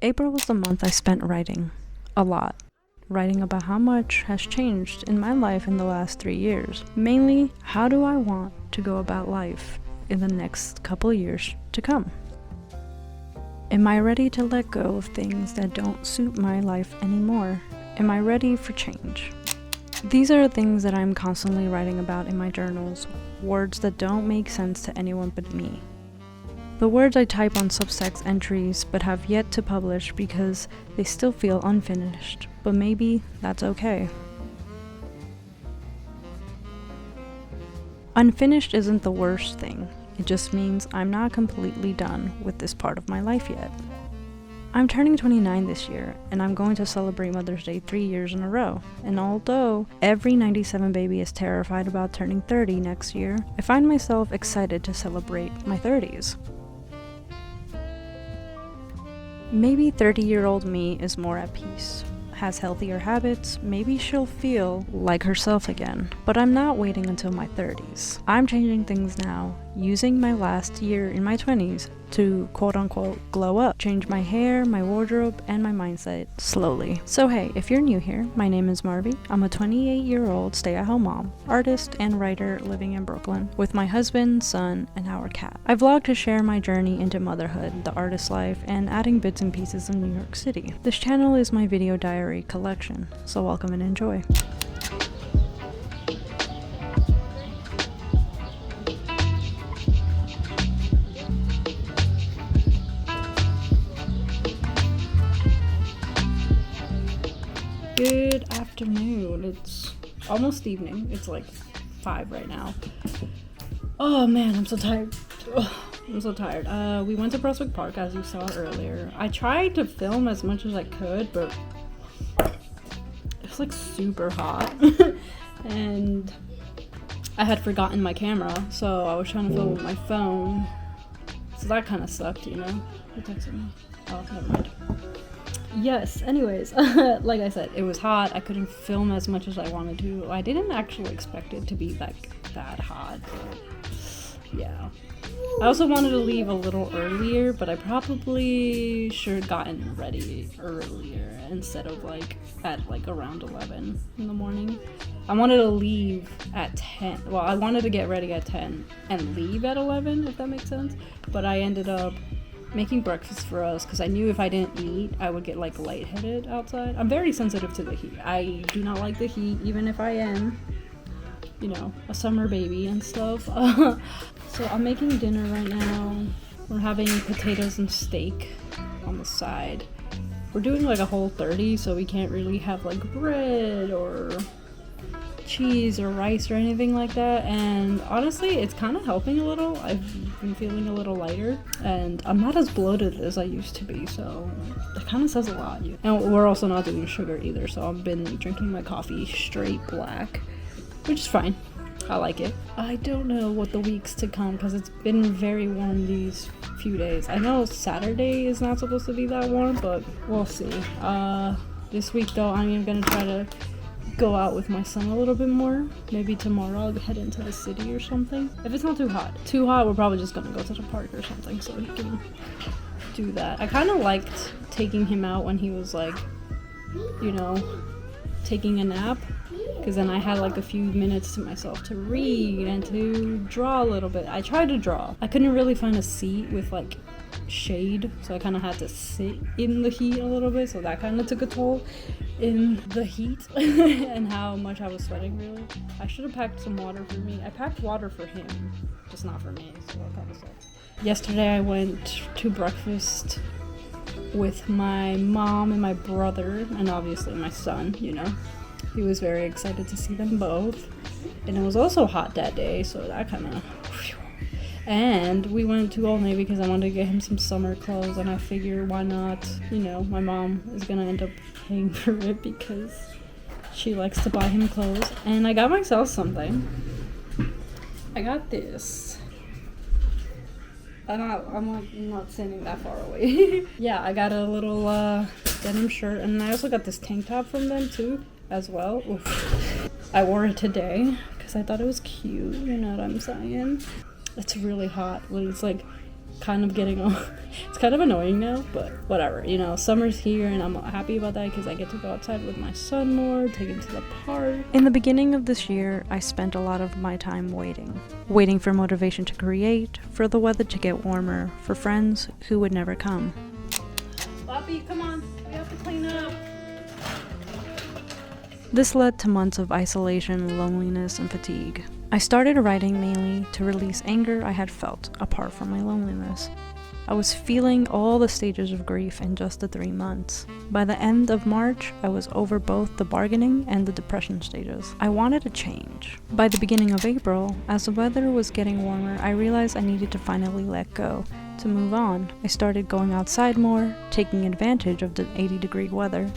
April was the month I spent writing. A lot. Writing about how much has changed in my life in the last 3 years. Mainly, how do I want to go about life in the next couple years to come? Am I ready to let go of things that don't suit my life anymore? Am I ready for change? These are the things that I'm constantly writing about in my journals, words that don't make sense to anyone but me. The words I type on Substack entries but have yet to publish because they still feel unfinished, but maybe that's okay. Unfinished isn't the worst thing, it just means I'm not completely done with this part of my life yet. I'm turning 29 this year, and I'm going to celebrate Mother's Day 3 years in a row. And although every 97 baby is terrified about turning 30 next year, I find myself excited to celebrate my 30s. Maybe 30-year-old me is more at peace, has healthier habits, maybe she'll feel like herself again. But I'm not waiting until my 30s. I'm changing things now, using my last year in my 20s to quote-unquote glow up, change my hair, my wardrobe, and my mindset slowly. So hey, if you're new here, my name is Marvi. I'm a 28-year-old stay-at-home mom, artist, and writer living in Brooklyn with my husband, son, and our cat. I vlog to share my journey into motherhood, the artist life, and adding bits and pieces of New York City. This channel is my video diary collection, so welcome and enjoy. Good afternoon. It's almost evening. It's like 5 right now. Oh man, I'm so tired. I'm so tired. We went to Prospect Park as you saw earlier. I tried to film as much as I could, but it was like super hot. And I had forgotten my camera, so I was trying to film with my phone. So that kind of sucked, you know? Who texted me? Oh, never mind. Yes, anyways, like I said, it was hot. I couldn't film as much as I wanted to. I didn't actually expect it to be like that hot, but yeah. I also wanted to leave a little earlier, but I probably should have gotten ready earlier instead of like at like around 11 in the morning. I wanted to leave at 10. Well, I wanted to get ready at 10 and leave at 11, if that makes sense. But I ended up making breakfast for us because I knew if I didn't eat, I would get like lightheaded outside. I'm very sensitive to the heat. I do not like the heat, even if I am, you know, a summer baby and stuff. So I'm making dinner right now. We're having potatoes and steak on the side. We're doing like a Whole30, so we can't really have like bread or cheese or rice or anything like that, and honestly it's kind of helping a little. I've been feeling a little lighter and I'm not as bloated as I used to be, so that kind of says a lot. And we're also not doing sugar either, so I've been drinking my coffee straight black, which is fine. I like it. I don't know what the weeks to come because it's been very warm these few days. I know Saturday is not supposed to be that warm, but we'll see. This week though, I'm gonna try to go out with my son a little bit more. Maybe tomorrow I'll head into the city or something. If it's not too hot, we're probably just gonna go to the park or something so he can do that. I kind of liked taking him out when he was like, you know, taking a nap, because then I had like a few minutes to myself to read and to draw a little bit. I tried to draw. I couldn't really find a seat with like shade, so I kind of had to sit in the heat a little bit, so that kind of took a toll in the heat and how much I was sweating really. I should have packed some water for me. I packed water for him, just not for me, so that kind of sucks. Yesterday I went to breakfast with my mom and my brother, and obviously my son, you know. He was very excited to see them both, and it was also hot that day, so that kind of. And we went to Old Navy because I wanted to get him some summer clothes, and I figured why not, you know, my mom is gonna end up paying for it because she likes to buy him clothes. And I got myself something. I got this. I'm not standing that far away. Yeah, I got a little denim shirt, and I also got this tank top from them too, as well. Oof. I wore it today because I thought it was cute, you know what I'm saying? It's really hot, but it's like kind of getting it's kind of annoying now, but whatever, you know, summer's here and I'm happy about that because I get to go outside with my son more, take him to the park. In the beginning of this year, I spent a lot of my time waiting for motivation to create, for the weather to get warmer, for friends who would never come. Bobby, come on, we have to clean up. This led to months of isolation, loneliness, and fatigue. I started writing mainly to release anger I had felt apart from my loneliness. I was feeling all the stages of grief in just the 3 months. By the end of March, I was over both the bargaining and the depression stages. I wanted a change. By the beginning of April, as the weather was getting warmer, I realized I needed to finally let go, to move on. I started going outside more, taking advantage of the 80-degree weather.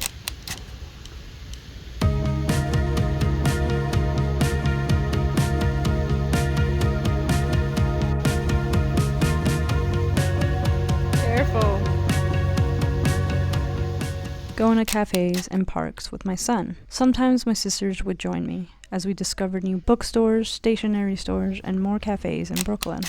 Going to cafes and parks with my son. Sometimes my sisters would join me as we discovered new bookstores, stationery stores, and more cafes in Brooklyn.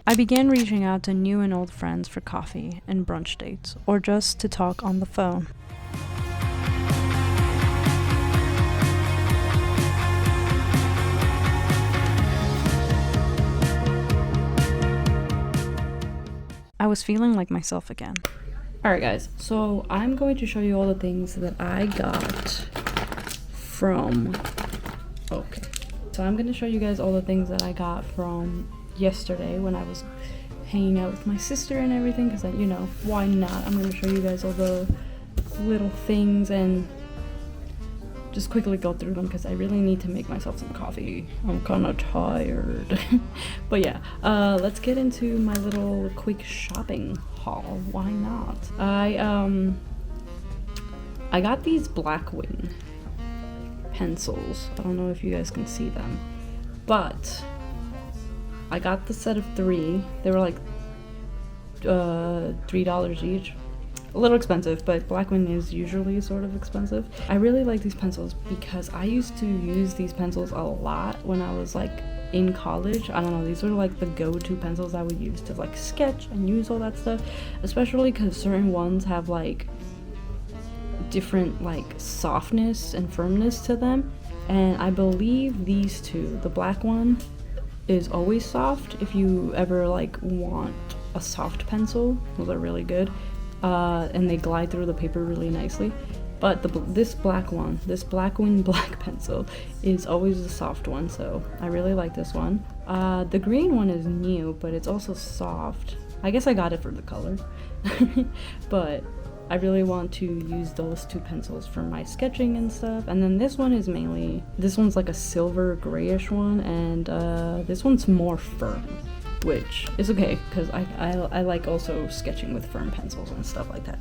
I began reaching out to new and old friends for coffee and brunch dates, or just to talk on the phone. I was feeling like myself again. Alright guys, so I'm going to show you all the things that I got from... Okay. So I'm going to show you guys all the things that I got from yesterday when I was hanging out with my sister and everything, because you know, why not? I'm going to show you guys all the little things and just quickly go through them because I really need to make myself some coffee. I'm kind of tired. But yeah, let's get into my little quick shopping haul. Why not? I got these Blackwing pencils. I don't know if you guys can see them, but I got the set of 3. They were like $3 each. A little expensive, but Blackwing is usually sort of expensive. I really like these pencils because I used to use these pencils a lot when I was like in college. I don't know, these were like the go-to pencils I would use to like sketch and use all that stuff, especially because certain ones have like different like softness and firmness to them, and I believe these two, the black one is always soft. If you ever like want a soft pencil, those are really good, and they glide through the paper really nicely. But this black one, this Blackwing black pencil, is always the soft one, so I really like this one. The green one is new, but it's also soft. I guess I got it for the color. But I really want to use those 2 pencils for my sketching and stuff. And then this one is mainly, this one's like a silver grayish one, and this one's more firm, which is okay because I like also sketching with firm pencils and stuff like that.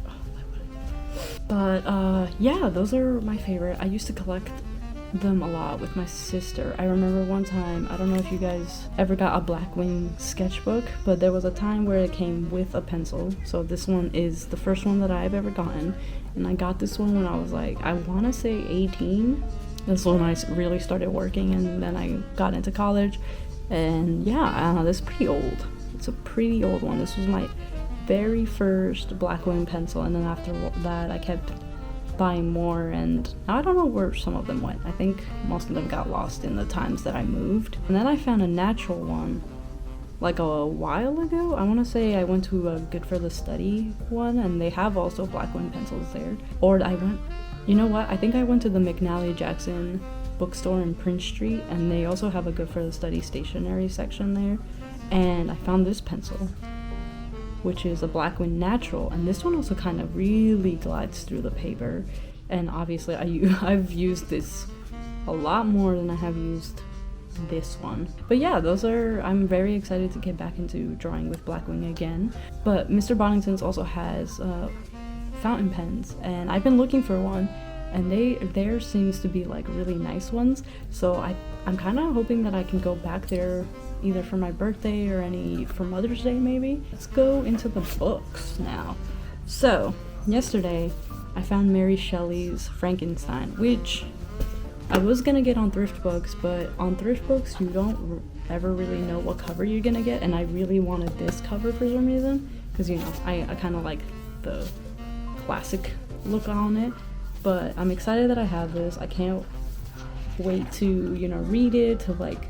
But yeah, those are my favorite. I used to collect them a lot with my sister. I remember one time, I don't know if you guys ever got a Blackwing sketchbook, but there was a time where it came with a pencil. So this one is the first one that I've ever gotten, and I got this one when I was like, I want to say 18. This one I really started working, and then I got into college. And yeah, I don't know, this is pretty old. It's a pretty old one. This was my very first Blackwing pencil, and then after that I kept buying more, and I don't know where some of them went. I think most of them got lost in the times that I moved. And then I found a natural one like a while ago. I want to say I went to a Good for the Study one, and they have also Blackwind pencils there. Or you know what? I think I went to the McNally Jackson bookstore in Prince Street, and they also have a Good for the Study stationery section there. And I found this pencil, which is a Blackwind Natural, and this one also kind of really glides through the paper. And obviously I've used this a lot more than I have used this one. But yeah, I'm very excited to get back into drawing with Blackwing again. But Mr. Boddington's also has fountain pens, and I've been looking for one, and there seems to be like really nice ones. So I'm kind of hoping that I can go back there either for my birthday or for Mother's Day maybe. Let's go into the books now. So yesterday I found Mary Shelley's Frankenstein, which I was gonna get on Thrift Books, but on Thrift Books you don't ever really know what cover you're gonna get, and I really wanted this cover for some reason, because you know I kind of like the classic look on it. But I'm excited that I have this. I can't wait to, you know, read it, to like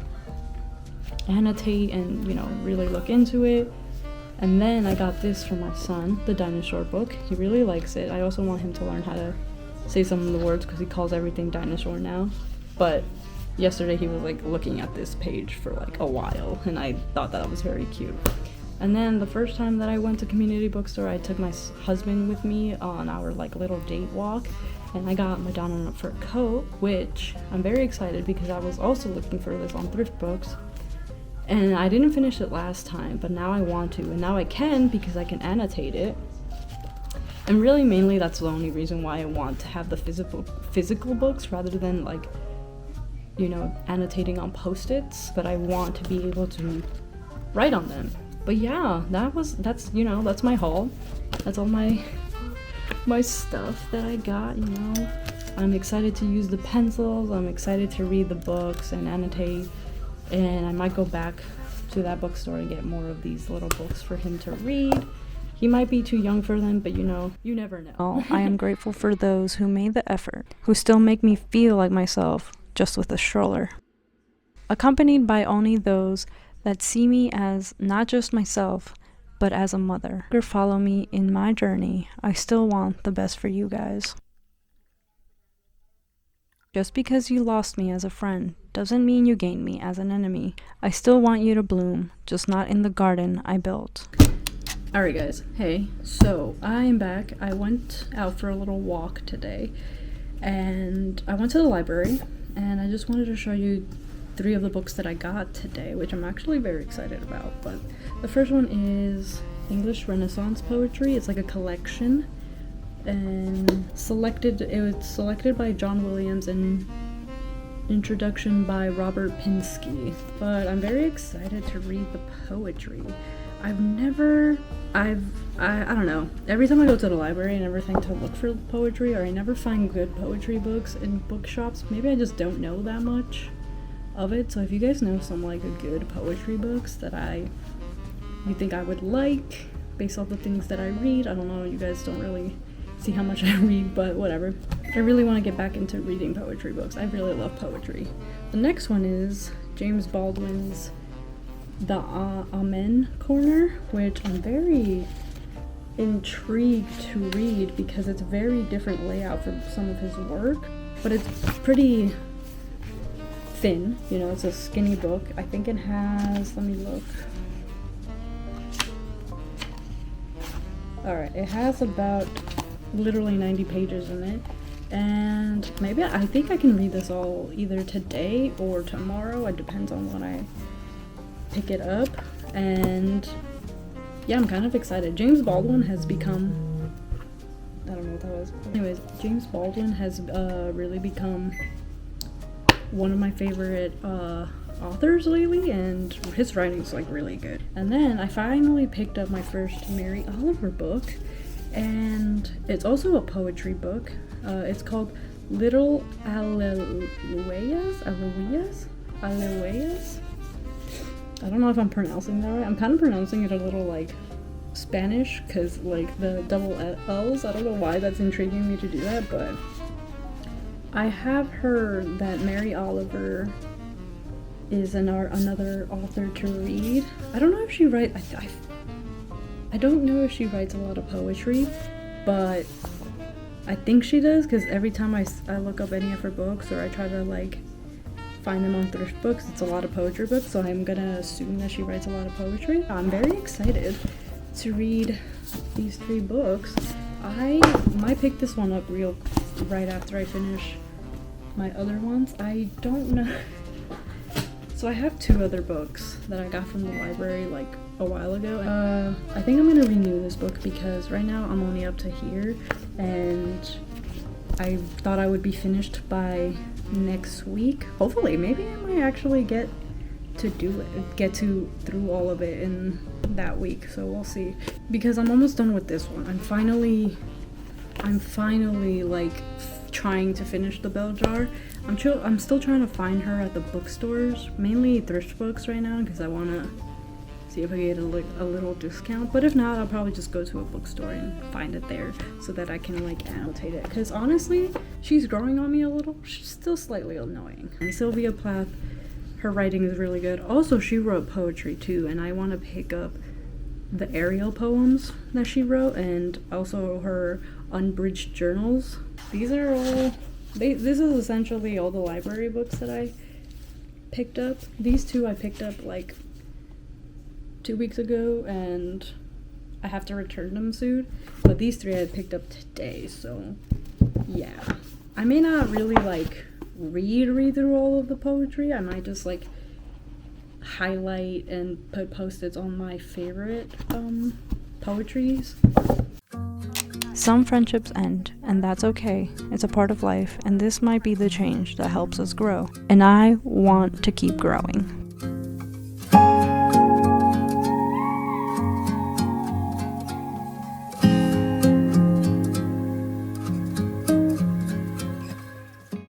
annotate and, you know, really look into it. And then I got this for my son, the dinosaur book. He really likes it. I also want him to learn how to say some of the words, because he calls everything dinosaur now. But yesterday he was like looking at this page for like a while, and I thought that was very cute. And then the first time that I went to community bookstore, I took my husband with me on our like little date walk, and I got Madonna a fur coat, which I'm very excited because I was also looking for this on Thrift Books. And I didn't finish it last time, but now I want to, and now I can because I can annotate it. And really mainly that's the only reason why I want to have the physical books rather than like, you know, annotating on post-its, but I want to be able to write on them. But yeah, that's you know, that's my haul. That's all my stuff that I got, you know. I'm excited to use the pencils, I'm excited to read the books and annotate. And I might go back to that bookstore and get more of these little books for him to read. He might be too young for them, but you know, you never know. I am grateful for those who made the effort, who still make me feel like myself, just with a stroller. Accompanied by only those that see me as not just myself, but as a mother. Follow me in my journey. I still want the best for you guys. Just because you lost me as a friend doesn't mean you gained me as an enemy. I still want you to bloom, just not in the garden I built. Alright guys, hey, so I am back. I went out for a little walk today, and I went to the library, and I just wanted to show you 3 of the books that I got today, which I'm actually very excited about. But the first one is English Renaissance Poetry. It's like a collection, and it was selected by John Williams and introduction by Robert Pinsky. But I'm very excited to read the poetry. I don't know, every time I go to the library I never think to look for poetry, or I never find good poetry books in bookshops. Maybe I just don't know that much of it. So if you guys know some like good poetry books that you think I would like based off the things that I read, I don't know, you guys don't really see how much I read, but whatever. I really want to get back into reading poetry books. I really love poetry. The next one is James Baldwin's The Amen Corner, which I'm very intrigued to read because it's a very different layout from some of his work, but it's pretty thin, you know, it's a skinny book. I think it has, let me look. Alright, it has about literally 90 pages in it, and maybe I think I can read this all either today or tomorrow. It depends on when I pick it up. And yeah, I'm kind of excited. James Baldwin has become, I don't know what that was. Anyways, James Baldwin has really become one of my favorite authors lately, and his writing's like really good. And then I finally picked up my first Mary Oliver book, and it's also a poetry book. It's called Little Aleluias. I don't know if I'm pronouncing that right. I'm kind of pronouncing it a little like Spanish, because like the double L's. I don't know why that's intriguing me to do that, but I have heard that Mary Oliver is another author to read. I don't know if she writes. I don't know if she writes a lot of poetry, but I think she does, because every time I look up any of her books, or I try to like find them on thrift books, it's a lot of poetry books, so I'm gonna assume that she writes a lot of poetry. I'm very excited to read these 3 books. I might pick this one up right after I finish my other ones. I don't know. So I have 2 other books that I got from the library like a while ago. I think I'm gonna renew this book because right now I'm only up to here, and I thought I would be finished by next week. Hopefully, maybe I might actually get through all of it in that week, so we'll see. Because I'm almost done with this one. I'm finally like trying to finish the Bell Jar. I'm still trying to find her at the bookstores, mainly thrift books right now, because I want to see if I get a little discount. But if not, I'll probably just go to a bookstore and find it there so that I can like annotate it. Because honestly, she's growing on me a little. She's still slightly annoying. And Sylvia Plath, her writing is really good. Also, she wrote poetry too, and I want to pick up the Ariel poems that she wrote, and also her unbridged journals. These are all, this is essentially all the library books that I picked up. These 2 I picked up like 2 weeks ago, and I have to return them soon. But these 3 I picked up today, so yeah. I may not really like read through all of the poetry. I might just like highlight and put post-its on my favorite poetries. Some friendships end, and that's okay. It's a part of life, and this might be the change that helps us grow. And I want to keep growing.